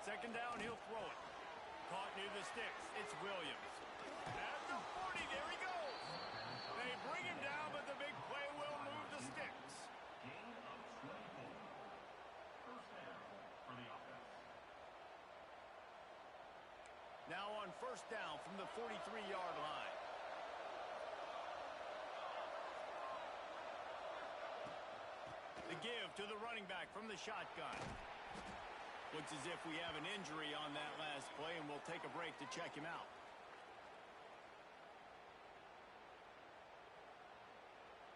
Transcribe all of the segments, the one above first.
Second down, he'll throw it. Caught near the sticks. It's Williams. At the 40, there he goes. They bring him down, but the big play will move the sticks. Gain of 24. First down for the offense. Now on first down from the 43-yard line. The give to the running back from the shotgun. Looks as if we have an injury on that last play, and we'll take a break to check him out.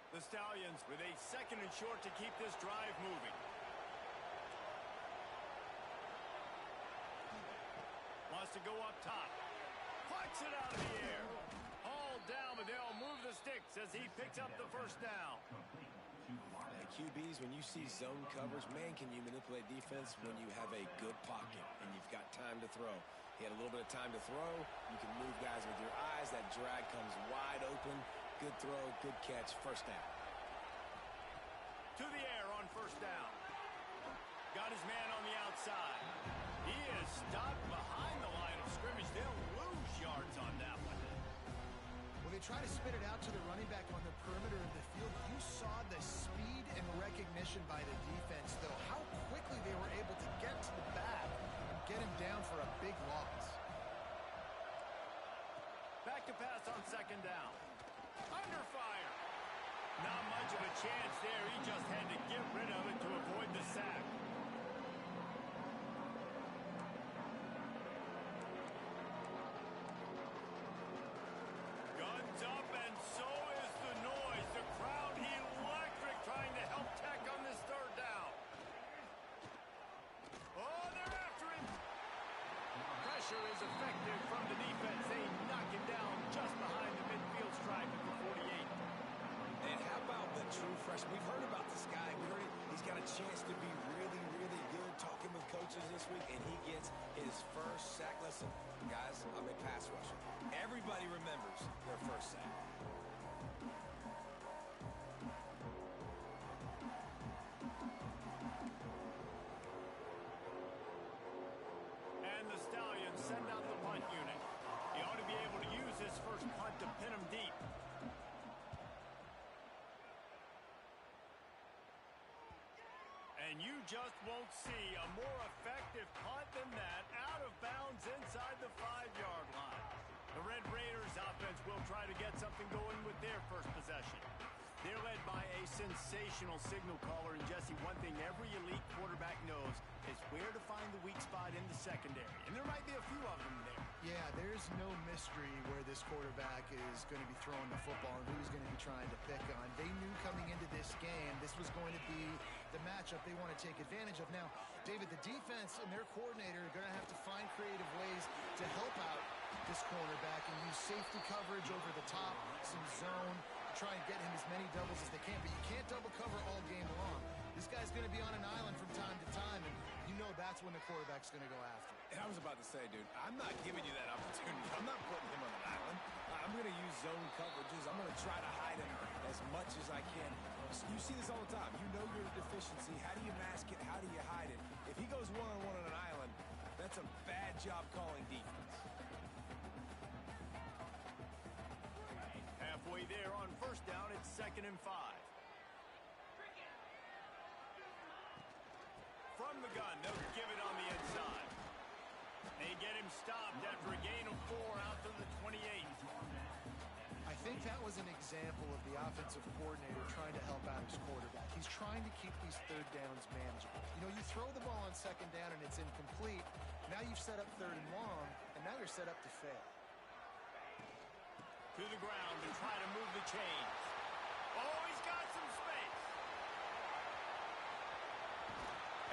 The Stallions with a second and short to keep this drive moving. Wants to go up top. Flex it out of the air. Hauled down, but they'll move the sticks as he picks up the first down. QBs, when you see zone coverage, man, can you manipulate defense when you have a good pocket and you've got time to throw. He had a little bit of time to throw. You can move guys with your eyes. That drag comes wide open. Good throw, good catch, first down. To the air on first down. Got his man on the outside. He is stopped behind the line of scrimmage. They'll lose yards on that one. When they try to spit it out to the running back on the perimeter of the field, you saw the speed and recognition by the defense, though, how quickly they were able to get to the back and get him down for a big loss. Back to pass on second down. Under fire. Not much of a chance there. He just had to get rid of it to avoid the sack. Guns up, and so is the noise. The crowd electric, trying to help Tech on this third down. Oh, they're after him. Pressure is effective from the defense. They knock him down just behind the midfield stripe at the 48. And how about the true freshman? We've heard about this guy. We heard it. He's got a chance to be really, really good. Talking with coaches this week, and he gets his first sack. Listen, guys, I'm a pass rusher. Everybody remembers their first sack. And the Stallions send out the punt unit. He ought to be able to use his first punt to pin him deep. And you just won't see a more effective punt than that, out of bounds inside the 5-yard line. The Red Raiders offense will try to get something going with their first possession. They're led by a sensational signal caller, and Jesse, one thing every elite quarterback knows is where to find the weak spot in the secondary. And there might be a few of them there. Yeah, there's no mystery where this quarterback is going to be throwing the football and who he's going to be trying to pick on. They knew coming into this game this was going to be the matchup they want to take advantage of. Now, David, the defense and their coordinator are going to have to find creative ways to help out this cornerback and use safety coverage over the top, some zone, try and get him as many doubles as they can, but you can't double cover all game long. This guy's going to be on an island from time to time, and you know that's when the quarterback's going to go after him. And I was about to say, dude, I'm not giving you that opportunity. I'm not putting him on an island. I'm going to use zone coverages. I'm going to try to hide him as much as I can. You see this all the time. You know your deficiency. How do you mask it? How do you hide it? If he goes one-on-one on an island, that's a bad job calling defense. Halfway there on first down, it's 2nd and 5. From the gun, they'll give it on the inside. They get him stopped after a gain of 4 out to the 28. I think that was an example of the offensive coordinator trying to help out his quarterback. He's trying to keep these third downs manageable. You know, you throw the ball on second down and it's incomplete. Now you've set up third and long, and now you're set up to fail. To the ground and try to move the chains. Oh, he's got some space.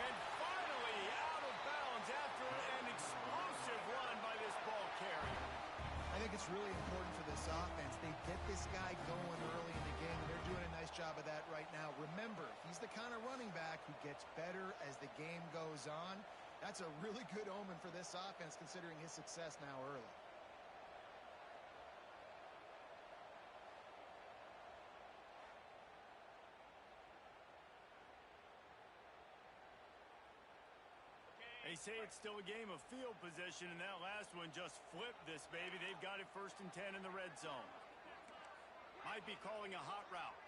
And finally out of bounds after an explosive run by this ball carrier. I think it's really important for this offense. They get this guy going early in the game, and they're doing a nice job of that right now. Remember, he's the kind of running back who gets better as the game goes on. That's a really good omen for this offense, considering his success now early. A They say it's still a game of field position, and that last one just flipped this baby. They've got it 1st and 10 in the red zone. Might be calling a hot route.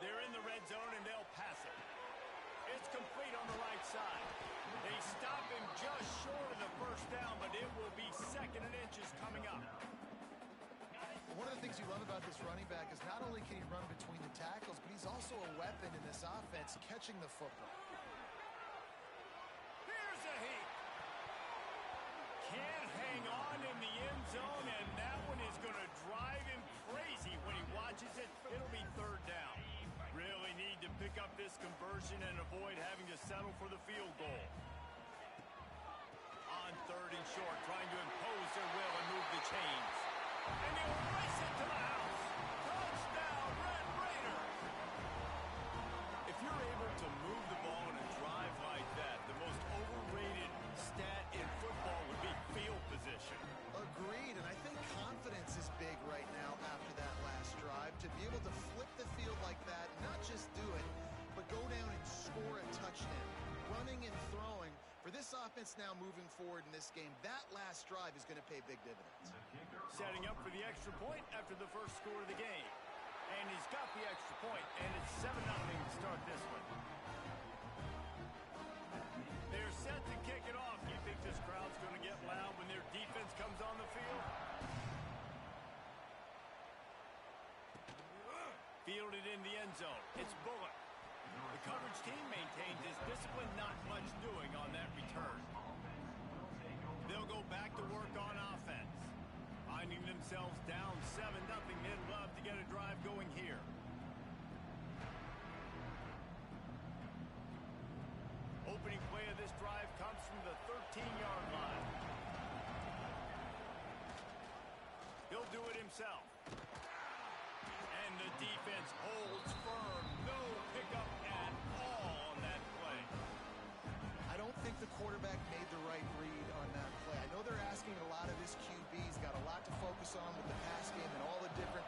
They're in the red zone, and they'll pass it. It's complete on the right side. They stop him just short of the first down, but it will be 2nd and inches coming up. One of the things you love about this running back is not only can he run between the tackles, but he's also a weapon in this offense catching the football. Here's a heat. Can't hang on in the end zone, and that one is going to drive him crazy when he watches it. It'll be 3rd down. Really need to pick up this conversion and avoid having to settle for the field goal. On 3rd and short, trying to impose their will and move the chains. And they'll race it to the house. Touchdown, Red Raiders. If you're able to move the ball in a drive like that, the most overrated stat in football would be field position. Agreed, and I think confidence is big right now after that last drive. To be able to flip the field like that, not just do it, but go down and score a touchdown. Running and throwing. For this offense now moving forward in this game, that last drive is going to pay big dividends. Setting up for the extra point after the first score of the game. And he's got the extra point, and it's 7-0 to start this one. They're set to kick it off. You think this crowd's going to get loud when their defense comes on the field? Fielded in the end zone. It's Bullock. The coverage team maintains his discipline, not much doing on that return. They'll go back to work on offense. Finding themselves down 7-0, they'd love to get a drive going here. Opening play of this drive comes from the 13-yard line. He'll do it himself. And the defense holds firm. No pickup at all on that play. I don't think the quarterback made the right read on that play. I know they're asking a lot of his QBs, got a lot to focus on with the pass game and all the different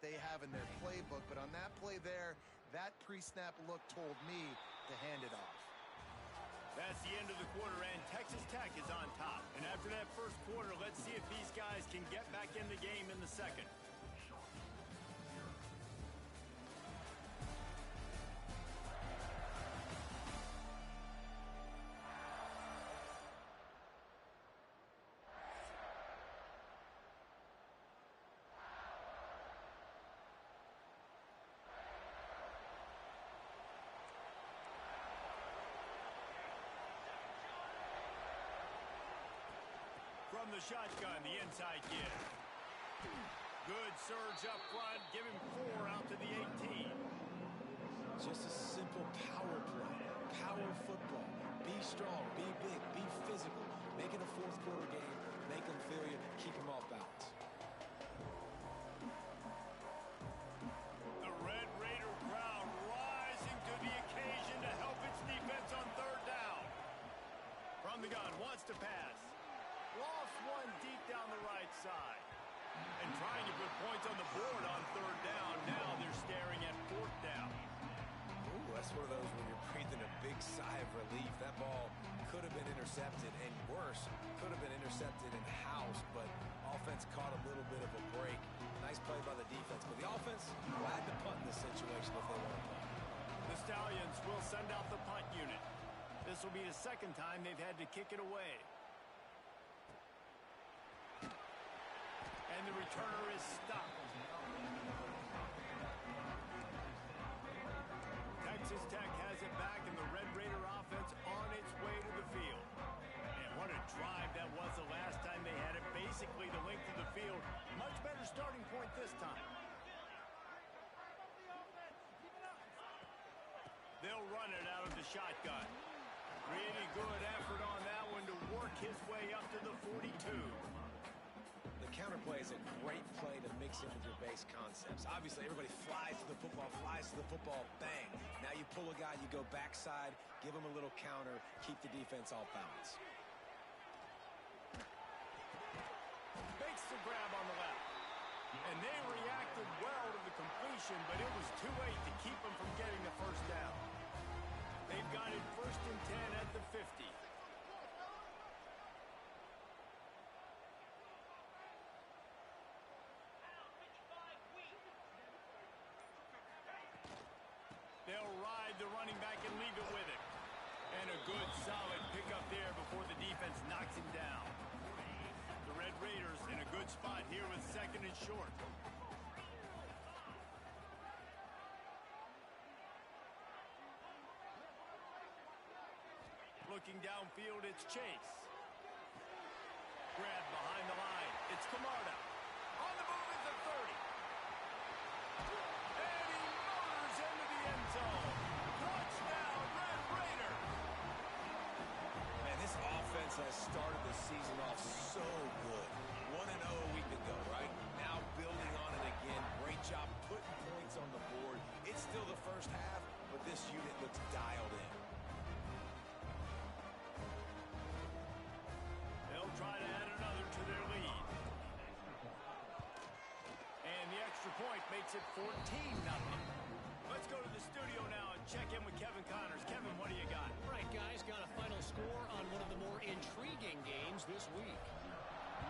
they have in their playbook. But on that play there, that pre-snap look told me to hand it off. That's the end of the quarter, and Texas Tech is on top. And after that first quarter, let's see if these guys can get back in the game in the second. From the shotgun, the inside give. Good surge up front. Give him 4 out to the 18. Just a simple power play. Power football. Be strong, be big, be physical. Make it a fourth quarter game. Make them feel you. Keep them off balance. The Red Raider crowd rising to the occasion to help its defense on third down. From the gun, wants to pass. Lost one deep down the right side. And trying to put points on the board on third down. Now they're staring at fourth down. Ooh, that's one of those when you're breathing a big sigh of relief. That ball could have been intercepted, and worse, could have been intercepted in house, but offense caught a little bit of a break. Nice play by the defense, but the offense glad to punt in this situation if they want to punt. The Stallions will send out the punt unit. This will be the second time they've had to kick it away. And the returner is stopped. Texas Tech has it back, and the Red Raider offense on its way to the field. And what a drive that was the last time they had it. Basically the length of the field. Much better starting point this time. They'll run it out of the shotgun. Really good effort on that one to work his way up to the 42. The counter play is a great play to mix in with your base concepts. Obviously, everybody flies to the football, bang. Now you pull a guy, you go backside, give him a little counter, keep the defense off balance. Makes the grab on the left. And they reacted well to the completion, but it was too late to keep them from getting the first down. They've got it 1st and 10 at the 50. They'll ride the running back and leave it with him. And a good solid pickup there before the defense knocks him down. The Red Raiders in a good spot here with 2nd and short. Looking downfield, it's Chase. Grab behind the line. It's Camarda. On the move at the 30. And he motors into the end zone. Touchdown, Red Raider. Man, this offense has started the season off so good. 1-0 a week ago, right? Now building on it again. Great job putting points on the board. It's still the first half, but this unit looks dialed in. They'll try to add another to their lead. And the extra point makes it 14-0. Let's go to the studio now and check in with Kevin Connors. Kevin, what do you got? All right, guys, got a final score on one of the more intriguing games this week.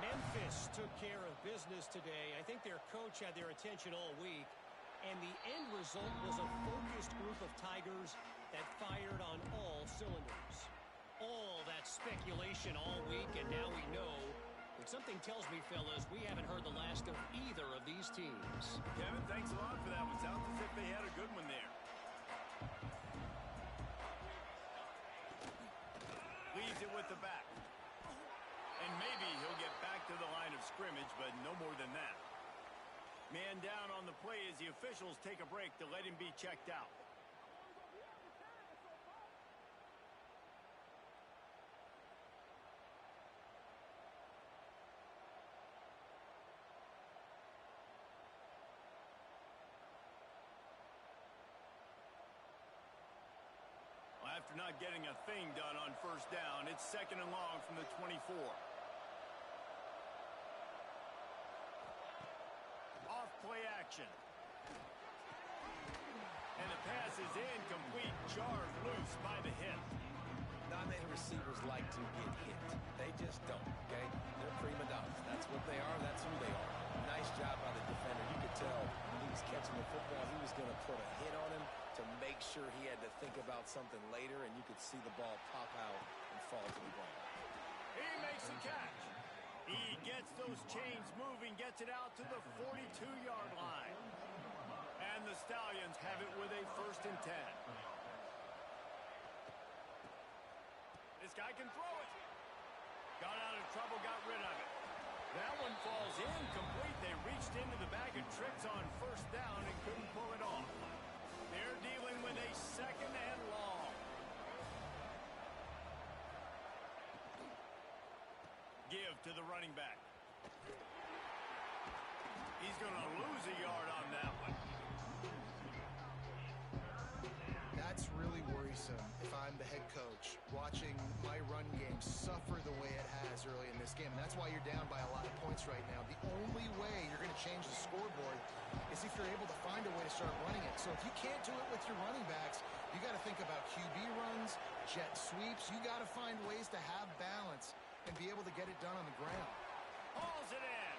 Memphis took care of business today. I think their coach had their attention all week. And the end result was a focused group of Tigers that fired on all cylinders. All that speculation all week, and now we know. But something tells me, fellas, we haven't heard the last of either of these teams. Kevin, thanks a lot for that one. Sounds as if they had a good one there. Leaves it with the back. And maybe he'll get back to the line of scrimmage, but no more than that. Man down on the play as the officials take a break to let him be checked out. After not getting a thing done on first down, it's 2nd and long from the 24. Off play action. possession. And the pass is incomplete, jarred loose by the hit. Not many receivers like to get hit. They just don't, okay? They're prima donnas. That's what they are. That's who they are. Nice job by the defender. You could tell when he was catching the football, he was going to put a hit on him to make sure he had to think about something later, and you could see the ball pop out and fall to the ground. He makes the catch. He gets those chains moving, gets it out to the 42-yard line. And the Stallions have it with a 1st and 10. This guy can throw it. Got out of trouble, got rid of it. That one falls incomplete. They reached into the bag of tricks on 1st down and couldn't pull it off. They're dealing with a 2nd and long. Give to the running back. He's going to lose a yard on that one. That's really worrisome if I'm the head coach, watching my run game suffer the way it has early in this game. And that's why you're down by a lot of points right now. The only way you're going to change the scoreboard is if you're able to find a way to start running it. So if you can't do it with your running backs, you got to think about QB runs, jet sweeps. You got to find ways to have balance and be able to get it done on the ground. Hauls it in.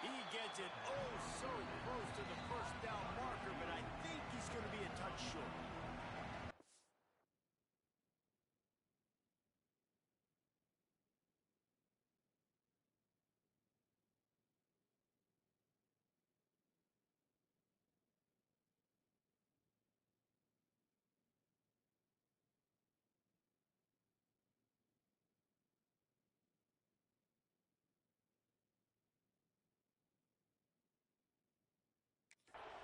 He gets it oh so close to the 1st down marker, but I think he's going to be a touch short.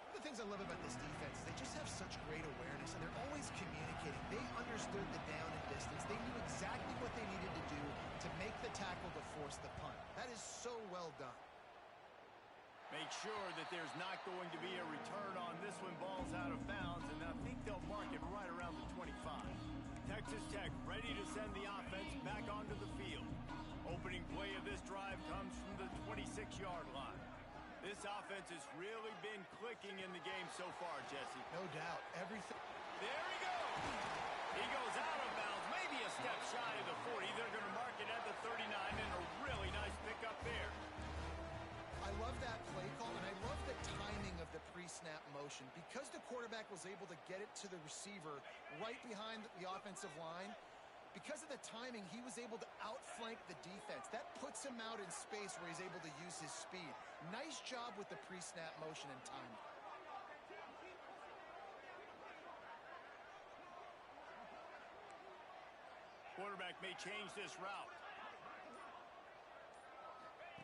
One of the things I love about this defense is they just have such great awareness, and they're always communicating. They understood the down and distance. They knew exactly what they needed to do to make the tackle to force the punt. That is so well done. Make sure that there's not going to be a return on this one. Ball's out of bounds, and I think they'll mark it right around the 25. Texas Tech ready to send the offense back onto the field. Opening play of this drive comes from the 26-yard line. This offense has really been clicking in the game so far, Jesse. No doubt. Everything. There he goes. He goes out of bounds, maybe a step shy of the 40. They're going to mark it at the 39, and a really nice pickup there. I love that play call, and I love the timing of the pre-snap motion. Because the quarterback was able to get it to the receiver right behind the offensive line, because of the timing, he was able to outflank the defense. That puts him out in space where he's able to use his speed. Nice job with the pre-snap motion and timing. Quarterback may change this route.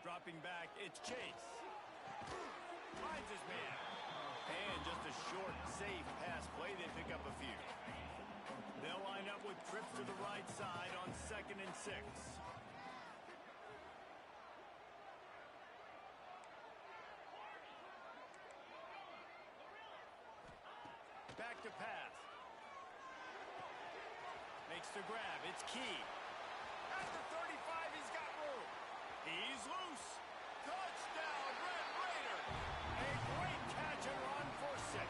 Dropping back, it's Chase. Finds his man. And just a short, safe pass play. They pick up a few. They'll line up with trips to the right side on 2nd and 6. Back to pass. Makes the grab. It's Key. At the 35, he's got room. He's loose. Touchdown, Red Raider. A great catch and run for 6.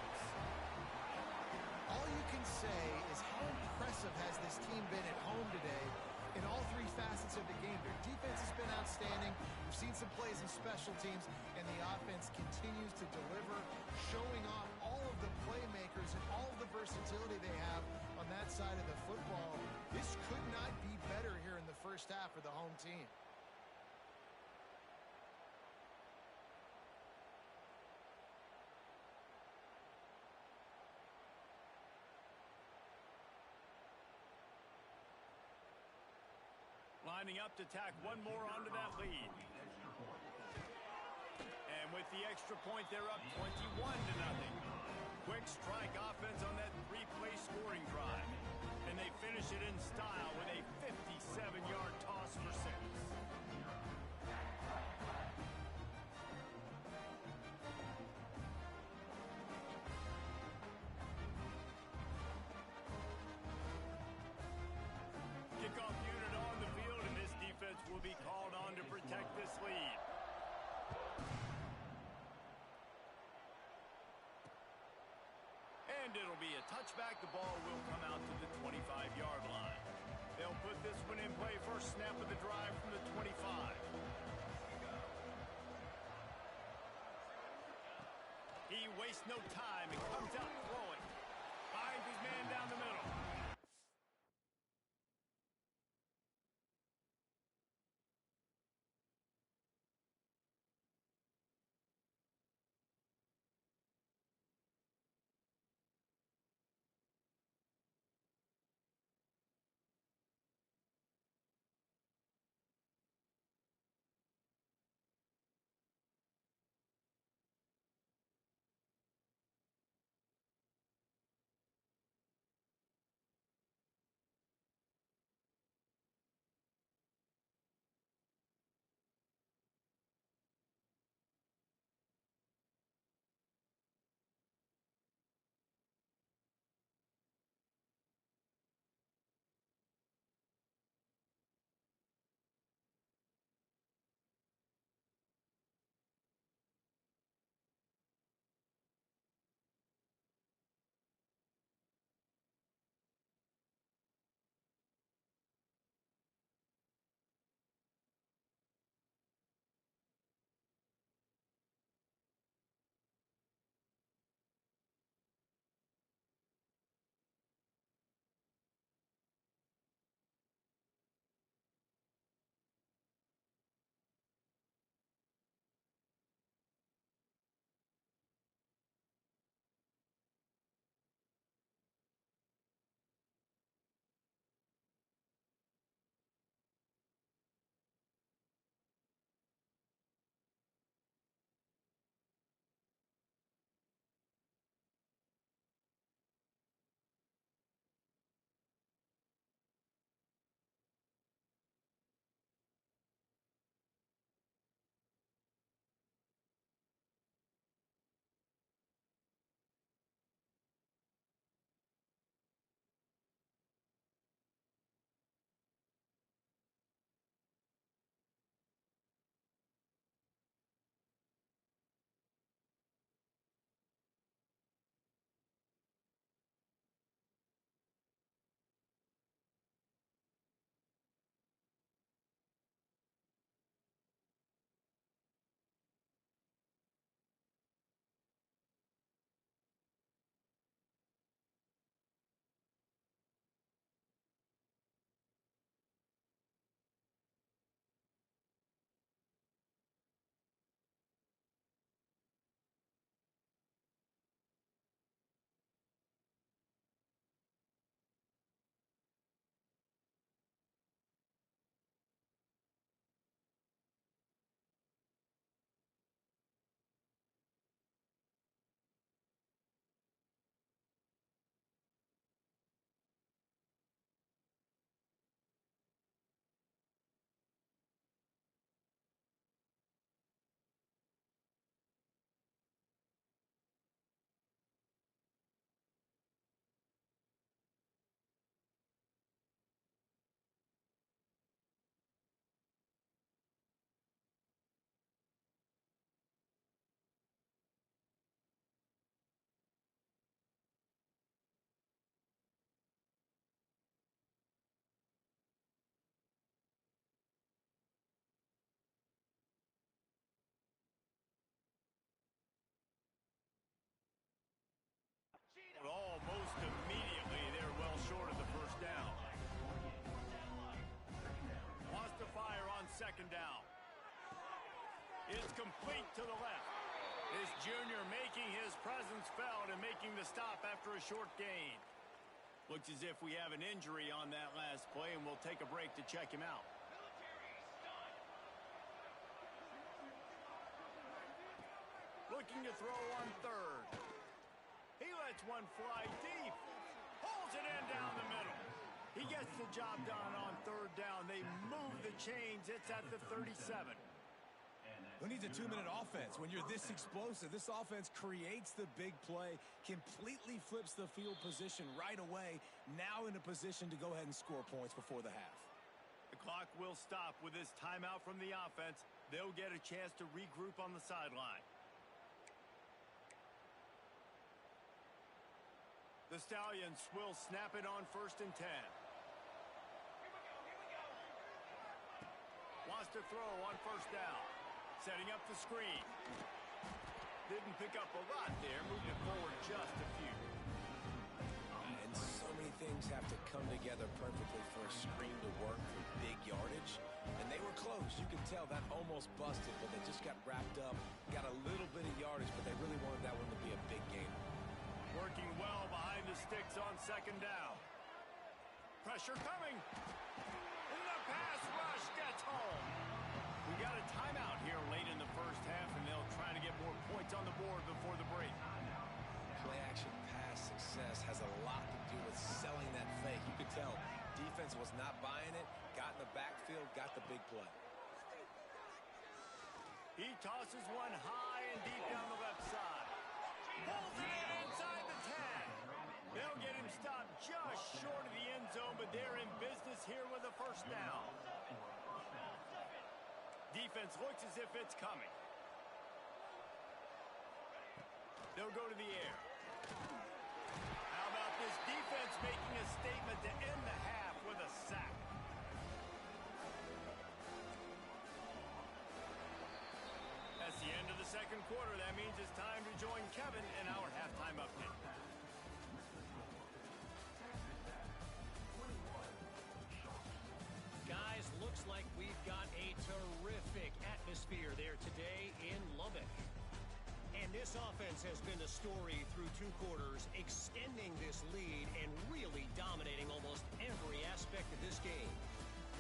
All you can say is how impressive has this team been at home today in all 3 facets of the game. Their defense has been outstanding. We've seen some plays in special teams, and the offense continues to deliver, showing off all of the playmakers and all of the versatility they have on that side of the football. This could not be better here in the first half for the home team. Lining up to tack one more onto that lead. And with the extra point, they're up 21-0. Quick strike offense on that 3-play scoring drive. And they finish it in style with a 57-yard toss for 6. Kickoff unit on the field, and this defense will be called on to protect this lead. touchback, the ball will come out to the 25-yard line. They'll put this one in play first snap of the drive from the 25. He wastes no time and comes out throwing. Finds his man down the middle. Almost immediately, they're well short of the first down. Wants to fire on second down. It's complete to the left. This junior making his presence felt and making the stop after a short gain. Looks as if we have an injury on that last play, and we'll take a break to check him out. Looking to throw on third. He lets one fly deep. Pulls it in down the middle. He gets the job done on third down. They move the chains. It's at the 37. Who needs a 2-minute offense? When you're this explosive, this offense creates the big play, completely flips the field position right away, now in a position to go ahead and score points before the half. The clock will stop with this timeout from the offense. They'll get a chance to regroup on the sideline. The Stallions will snap it on 1st and 10. Wants to throw on 1st down. Setting up the screen. Didn't pick up a lot there. Moving it forward just a few. And so many things have to come together perfectly for a screen to work for big yardage. And they were close. You can tell that almost busted, but they just got wrapped up. Got a little bit of yardage, but they really wanted that one to be a big game. Working well behind the sticks on 2nd down. Pressure coming. And the pass rush gets home. We got a timeout here late in the 1st half, and they'll try to get more points on the board before the break. Play-action pass success has a lot to do with selling that fake. You could tell defense was not buying it, got in the backfield, got the big play. He tosses one high and deep down the left side. Pulls it in inside the 10. They'll get him stopped just short of the end zone, but they're in business here with a 1st down. Defense looks as if it's coming. They'll go to the air. How about this defense making a statement to end the half with a sack? That's the end of the 2nd quarter. That means it's time to join Kevin in our halftime update. Guys, looks like we've got a terrific atmosphere there today in Lubbock. And this offense has been the story through 2 quarters, extending this lead and really dominating almost every aspect of this game.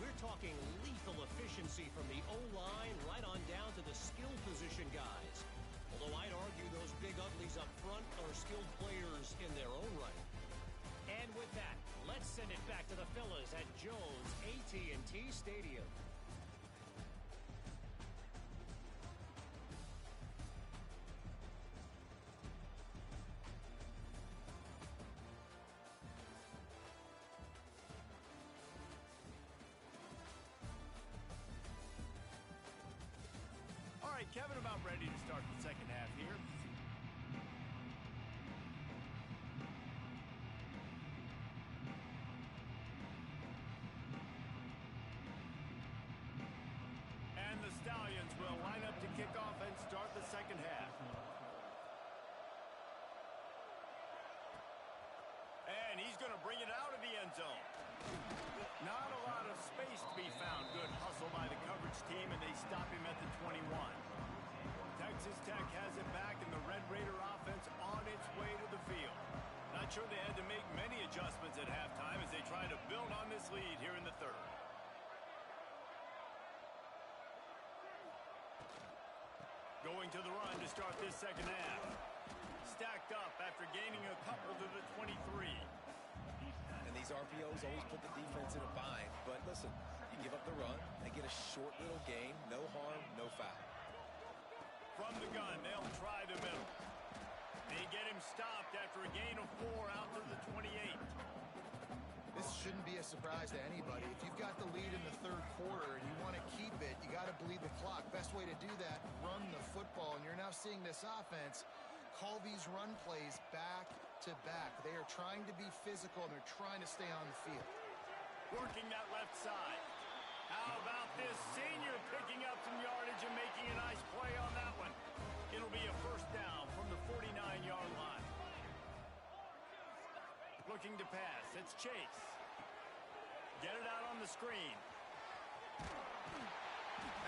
We're talking lethal efficiency from the O-line right on down to the skill position guys. Although I'd argue those big uglies up front are skilled players in their own right. And with that, let's send it back to the fellas at Jones AT&T Stadium. All right, Kevin, about ready to start the 2nd half here. And the Stallions will line up to kick off and start the 2nd half. And he's going to bring it out of the end zone. Not a lot of space to be found. Good hustle by the coverage team, and they stop him at the 21. Texas Tech has it back, and the Red Raider offense on its way to the field. Not sure they had to make many adjustments at halftime as they try to build on this lead here in the 3rd. Going to the run to start this 2nd half. Stacked up after gaining a couple to the 23. And these RPOs always put the defense in a bind. But listen, you give up the run, they get a short little gain, no harm, no foul. From the gun, they'll try the middle. They get him stopped after a gain of 4 out to the 28. This shouldn't be a surprise to anybody. If you've got the lead in the 3rd quarter and you want to keep it, you got to bleed the clock. Best way to do that, run the football. And you're now seeing this offense call these run plays back to back. They are trying to be physical, and they're trying to stay on the field. Working that left side. How about this senior picking up some yardage and making a nice play on that one? It'll be a 1st down from the 49-yard line. Looking to pass. It's Chase. Get it out on the screen.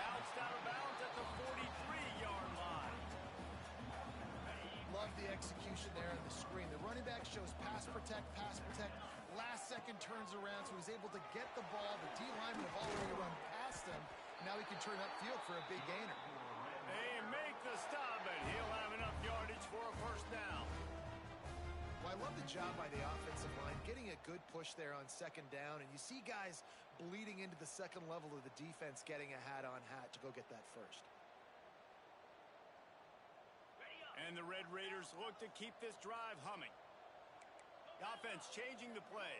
Bounced out of bounds at the 43-yard line. Love the execution there on the screen. The running back shows pass protect, pass protect. Last second turns around, so he's able to get the ball. The D-lineman have already run past him. Now he can turn upfield for a big gainer. They make the stop, and he'll have enough yardage for a 1st down. Well, I love the job by the offensive line, getting a good push there on 2nd down. And you see guys bleeding into the 2nd level of the defense, getting a hat-on-hat to go get that 1st. And the Red Raiders look to keep this drive humming. The offense changing the play.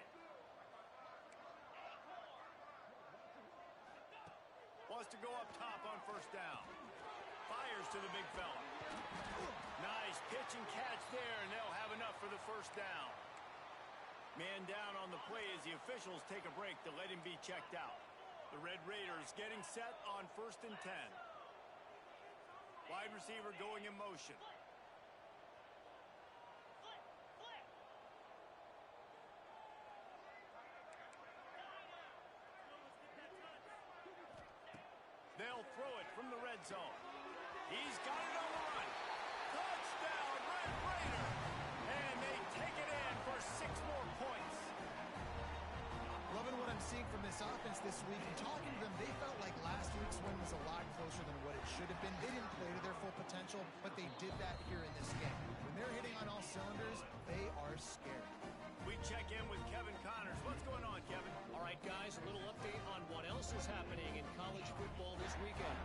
Wants to go up top on 1st down. Fires to the big fella. Nice pitch and catch there, and they'll have enough for the 1st down. Man down on the play as the officials take a break to let him be checked out. The Red Raiders getting set on 1st and 10. Wide receiver going in motion. They'll throw it from the red zone. He's got it on the run. Touchdown, Red Raider! And they take it in for 6 more points. Loving what I'm seeing from this offense this week. And talking to them, they felt like last week's win was a lot closer than what it should have been. They didn't play to their full potential, but they did that here in this game. When they're hitting on all cylinders, they are scary. We check in with Kevin Connors. What's going on, Kevin? All right, guys, a little update on what else is happening in college football this weekend.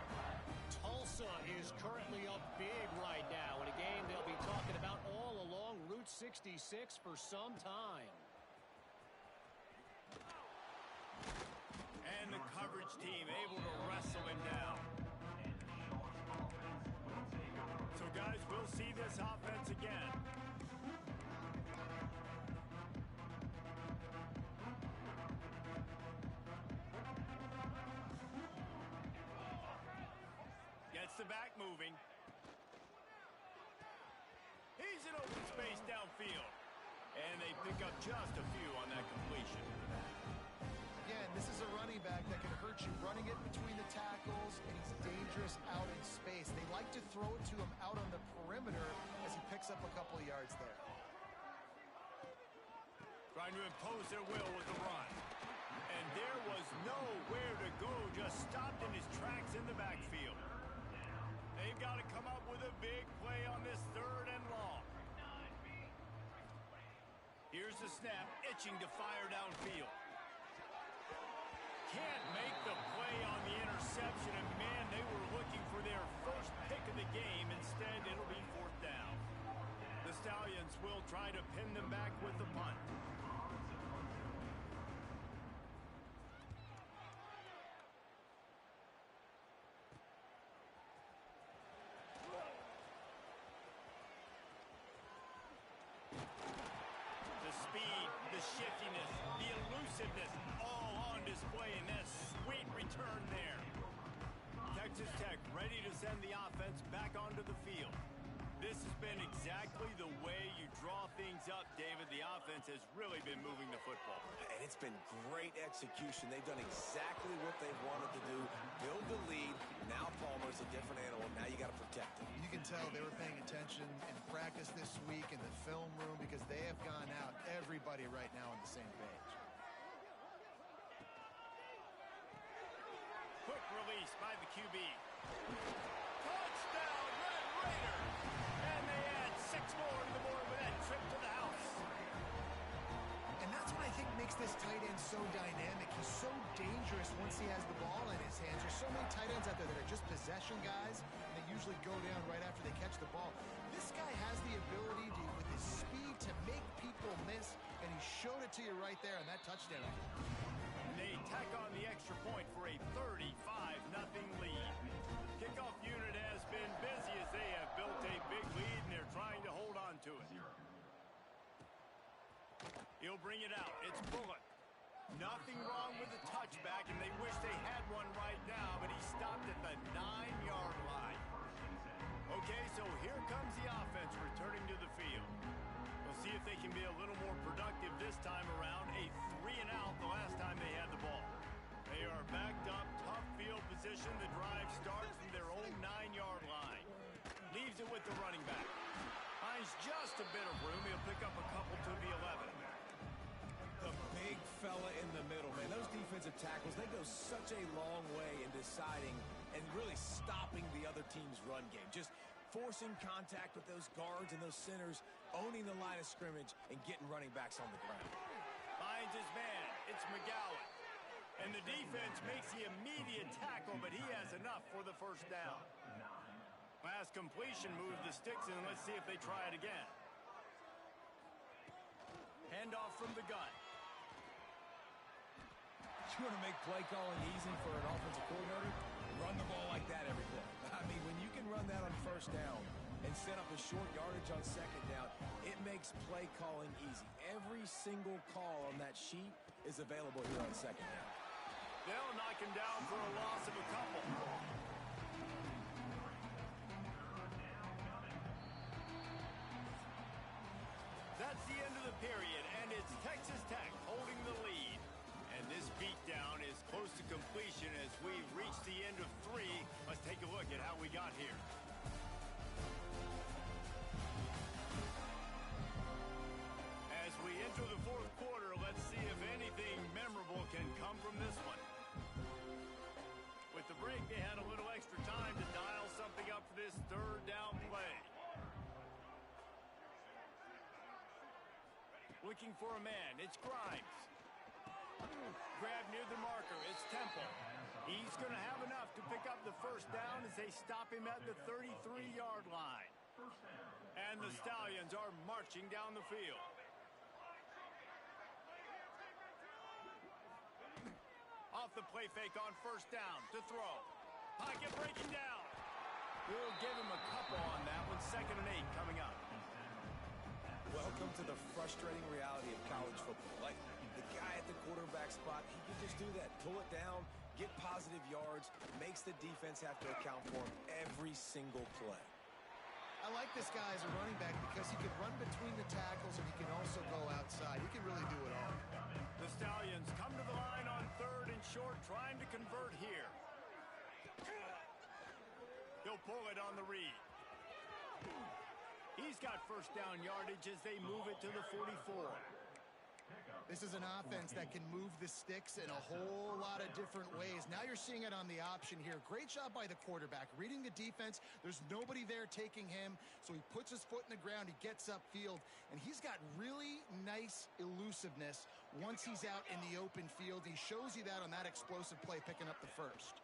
Tulsa is currently up big right now in a game they'll be talking about all along Route 66 for some time. And the coverage team able to wrestle him down. So, guys, we'll see this offense again. Gets the back moving. He's in open space downfield. And they pick up just a few on that completion. Again, this is a running back that can hurt you running it between the tackles, and he's dangerous out in space. They like to throw it to him out on the perimeter as he picks up a couple of yards there. Trying to impose their will with the run. And there was nowhere to go, just stopped in his tracks in the backfield. They've got to come up with a big play on this 3rd and long. Here's the snap, itching to fire downfield. Can't make the play on the interception, and man, they were looking for their first pick of the game. Instead, it'll be 4th down. The Stallions will try to pin them back with the punt. The speed, the shiftiness, the elusiveness, all on display in that sweet return there. Texas Tech ready to send the offense back onto the field. This has been exactly the way you draw things up, David. The offense has really been moving the football. And it's been great execution. They've done exactly what they wanted to do. Build the lead. Now Palmer's a different animal. Now you got to protect him. You can tell they were paying attention in practice this week in the film room because they have gone out, everybody right now on the same page. Quick release by the QB. Touchdown, Red Raiders! And they add 6 more to the board with that trip to the house. And that's what I think makes this tight end so dynamic. He's so dangerous once he has the ball in his hands. There's so many tight ends out there that are just possession guys, and they usually go down right after they catch the ball. This guy has the ability to, with his speed, to make people miss, and he showed it to you right there on that touchdown. They tack on the extra point for a 35-0 lead. Kickoff unit has been busy as they have built a big lead, and they're trying to hold on to it. He'll bring it out. It's Bullock. Nothing wrong with the touchback, and they wish they had one right now, but he stopped at the 9-yard line. Okay, so here comes the offense returning to the field. We'll see if they can be a little more productive this time around. A 3-and-out the last time they had the ball. They are backed up, tough field position. The drive starts from their own 9-yard line. Leaves it with the running back. Finds just a bit of room. He'll pick up a couple to the 11. The big fella in the middle, man. Those defensive tackles, they go such a long way in deciding and really stopping the other team's run game. Just forcing contact with those guards and those centers, owning the line of scrimmage, and getting running backs on the ground. Finds his man. It's McGowan. And the defense makes the immediate tackle, but he has enough for the 1st down. Last completion moves the sticks in. Let's see if they try it again. Handoff from the gun. You want to make play calling easy for an offensive coordinator? Run the ball like that every play. I mean, when you can run that on 1st down, and set up a short yardage on second down, it makes play calling easy. Every single call on that sheet is available here on second down. They'll knock him down for a loss of a couple. That's the end of the period, and it's Texas Tech holding the lead. And this beatdown is close to completion as we've reached the end of 3. Let's take a look at how we got here. As we enter the fourth quarter, let's see if anything memorable can come from this one. With the break, they had a little extra time to dial something up for this third down play. Looking for a man, it's Grimes. Grab near the marker, it's Temple. He's going to have enough to pick up the first down as they stop him at the 33-yard line. And the Stallions are marching down the field. Off the play fake on first down to throw. Pocket breaking down. We'll give him a couple on that one. 2nd and 8 coming up. Welcome to the frustrating reality of college football. Like, the guy at the quarterback spot, he can just do that. Pull it down, get positive yards, makes the defense have to account for him every single play. I like this guy as a running back because he can run between the tackles and he can also go outside. He can really do it all. The Stallions come to the line on 3rd and short, trying to convert here. He'll pull it on the read. He's got first down yardage as they move it to the 44. This is an offense that can move the sticks in a whole lot of different ways. Now you're seeing it on the option here. Great job by the quarterback. Reading the defense, there's nobody there taking him, so he puts his foot in the ground, he gets upfield, and he's got really nice elusiveness once he's out in the open field. He shows you that on that explosive play, picking up the first.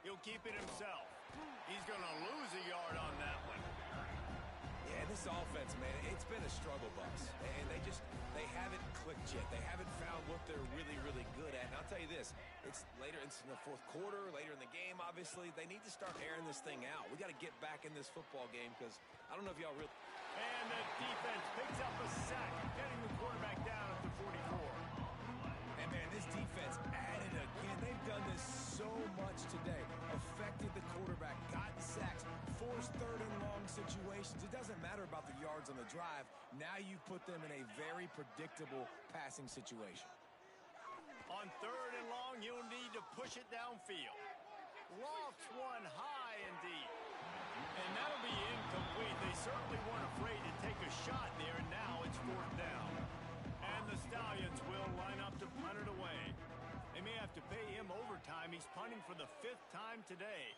He'll keep it himself. He's going to lose a yard on that one. Yeah, this offense, man, it's been a struggle bus. And they haven't clicked yet. They haven't found what they're really, really good at. And I'll tell you this, it's in the fourth quarter, later in the game, obviously. They need to start airing this thing out. We got to get back in this football game because I don't know if y'all really... And the defense picks up a sack, getting the quarterback down at the 44. And, man, this defense added again. They've done this so much today. Affected the quarterback, gotten sacks, forced 3rd and long situations. It doesn't matter about the yards on the drive. Now you put them in a very predictable passing situation. On 3rd and long, you'll need to push it downfield. Lofts one high and deep. And that'll be incomplete. They certainly weren't afraid to take a shot there, and now it's 4th down. And the Stallions will line up to punt it away. They may have to pay him overtime. He's punting for the 5th time today.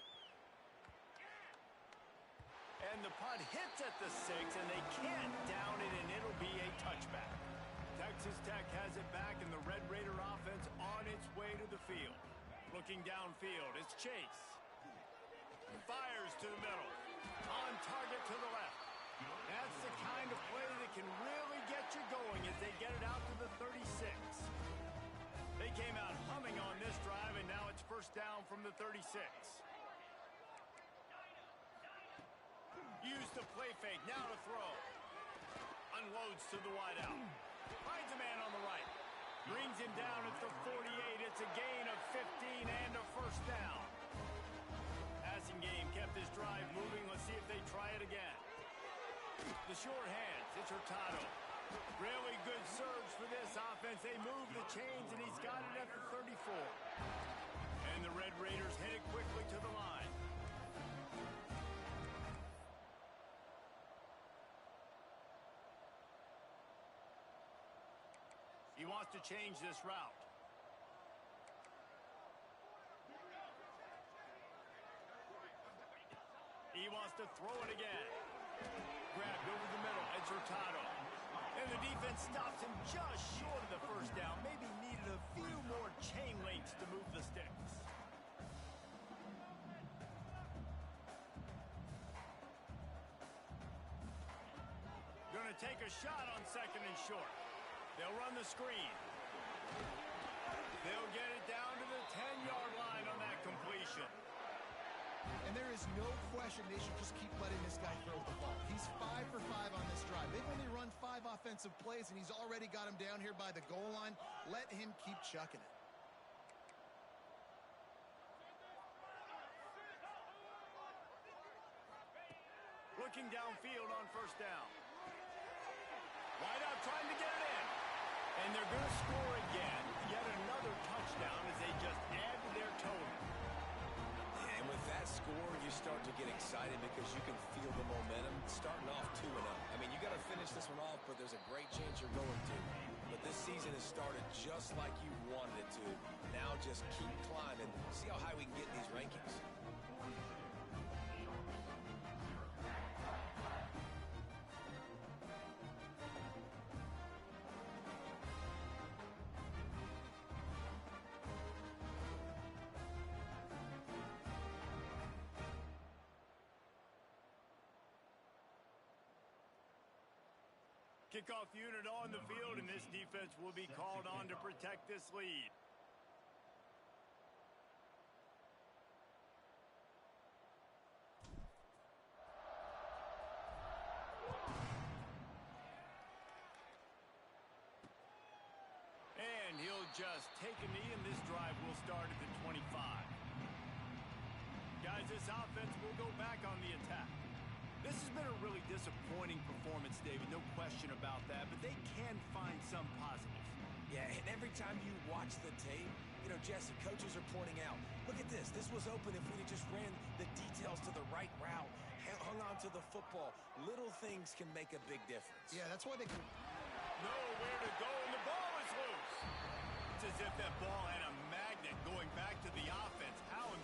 And the punt hits at the 6, and they can't down it, and it'll be a touchback. Texas Tech has it back, and the Red Raider offense on its way to the field. Looking downfield, it's Chase. Fires to the middle. On target to the left. That's the kind of play that can really get you going as they get it out to the 36. They came out humming on this drive, and now it's first down from the 36. Use the play fake, now to throw. Unloads to the wideout. Finds a man on the right. Brings him down at the 48. It's a gain of 15 and a first down. Passing game kept this drive moving. Let's see if they try it again. The short hands, it's Hurtado. Really good surge for this offense. They move the chains, and he's got it at the 34. And the Red Raiders hit it quickly to the line. He wants to change this route. He wants to throw it again. Grabbed over the middle. It's Hurtado. And the defense stops him just short of the first down. Maybe needed a few more chain links to move the sticks. Going to take a shot on 2nd and short. They'll run the screen. They'll get it down to the 10-yard line on that completion. And there is no question they should just keep letting this guy throw the ball. He's 5 for 5 on this drive. They've only run 5 offensive plays, and he's already got him down here by the goal line. Let him keep chucking it. Looking downfield on first down. Wide out trying to get it in. And they're going to score again. Yet another touchdown as they just add to their total. And with that score, you start to get excited because you can feel the momentum starting off 2-0. I mean, you got to finish this one off, but there's a great chance you're going to. But this season has started just like you wanted it to. Now just keep climbing. See how high we can get in these rankings. Kickoff unit on the field, and this defense will be called on to protect this lead. And he'll just take a knee, and this drive will start at the 25. Guys, this offense will go back on the attack. This has been a really disappointing performance, David, no question about that, but they can find some positives. Yeah, and every time you watch the tape, you know, Jesse, coaches are pointing out, look at this. This was open if we had just ran the details to the right route, hung on to the football. Little things can make a big difference. Yeah, that's why they can... Nowhere to go, and the ball is loose. It's as if that ball had a